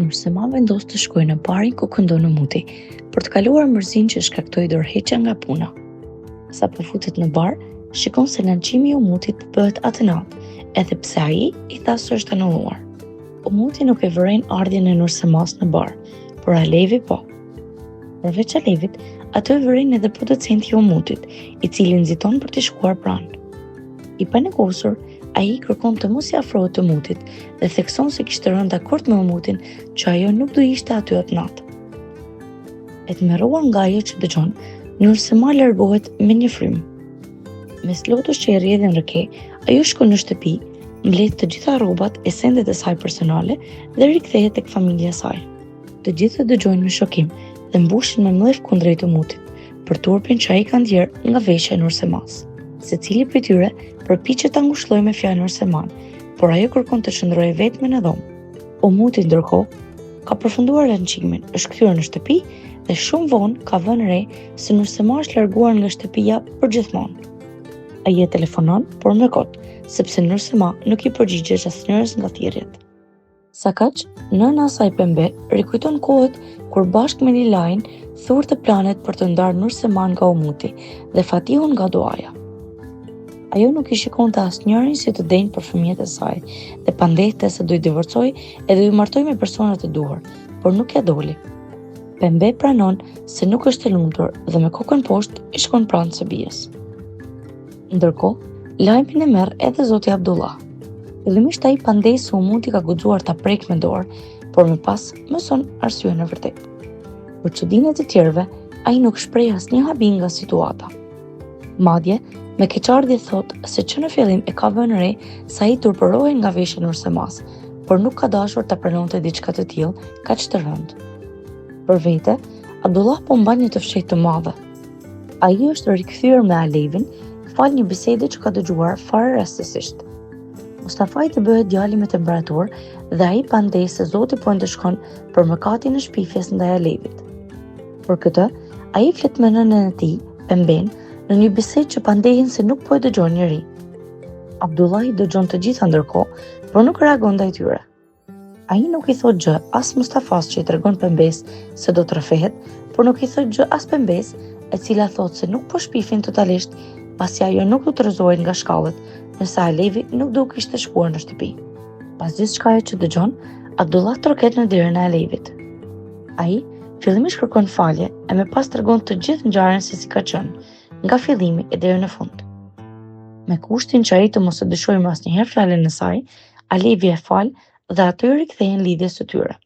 Nursema vendos të shkojë në barin ku këndon Umuti, për të kaluar mërzinë që shkaktoi dorëheqja nga puna. Sa po futet në bar, shikon se lançimi i Umutit bëhet atë natë, edhe pse ai i tha se është anulluar. Umuti nuk e vëren ardhjen e Nursemas në bar, por Alevi po. Përveç Alevit, atë e vëren edhe producenti i Umutit, i cili nxiton për të shkuar pranë. I panegosur, ai kërkon të mos i afrohet Umutit dhe thekson se kishte rënë dakord me Umutin që ajo nuk do ishte aty atë natë. E tmerruar nga ajo që dëgjon, Nursema largohet me një frymë. Mes lotës që i rrjedhin rëke, ajo shkon në shtëpi, mbledh të gjitha rrobat e sendet e saj personale dhe rikthehet tek familja e saj. Të gjithë dëgjojnë me shokim dhe mbushin me mllëf kundrejt Umutit për turpin që ai ka ndier nga veshja e Nursemas. Secili prej tyre përpiqet ta ngushëllojë me fjalë Nurseman, por ajo kërkon të qëndrojë vetme në dhomë. Umuti ndërkohë ka përfunduar lançimin, është kthyer në shtëpi dhe shumë vonë ka vënë re se Nursema është larguar nga shtëpia përgjithmonë. Ai e telefonon, por me kot, sepse Nursema nuk i përgjigjesh asnjërs nga thirrjet. Sa kaq, nëna e saj Pembe rikujton kohët kur bashkë me Nilajin thurte planet për të ndarë Nurseman nga Umuti dhe Fatihun nga Duaja. Ajo nuk i shikonte asnjërin si të denjë për fëmijët e saj dhe pandehte se do i divorcojë e do i martoj me persona të duhur, por nuk ja doli. Pembe pranon se nuk është e lumtur dhe me kokën poshtë i shkon pranë së bijës. Ndërkohë, lajmin e merr edhe zoti Abdullah. Fillimisht ai pandej se Umuti ka guxuar ta prek me dorë, por më pas mëson arsyeën e vërtetë. Për çudinë e të tjerëve, ai nuk shpreh asnjë habi nga situata. Madje, me keqardhje thot se që në fillim e ka vënë re sa ai turpërohej nga veshja e Nursemas, por nuk ka dashur ta pranonte diçka të tillë kaq të rëndë. Për vete, Abdullah po mban një të fshehtë të madhe. Ai është rikthyer me Alevin fal një bisede që ka dëgjuar fare rastësisht. Mustafaj të bëhet djali me temperaturë dhe ai pandej se Zoti po ndeshkon për mëkatin e shpifjes ndaj Alevit. Për këtë, ai flet me nënën e tij, Pemben, në një bisedë që pandehin se nuk po e dëgjon njëri. Abdullah i dëgjon të gjitha ndërkohë, por nuk reagon ndaj tyre. Ai nuk i thot gjë as Mustafas që i tregon Pembes se do të rrëfehet, por nuk i thot gjë as Pembes, e cila thot se nuk po shpifin totalisht, pasi ajo nuk do të rrëzohet nga shkallët, nëse Alevi nuk do kishte shkuar në shtëpi. Pas gjithçkaje që dëgjon, Abdullah troket në derën e Alevit. Ai fillimisht kërkon falje e më pas tregon të gjithë ngjarjen se si ka qenë, nga fillimi e deri në fund. Me kushtin që ai të mos e dëshojë më asnjëherë fjalën e saj, Alevi e fal dhe aty rikthehen lidhjes së tyre.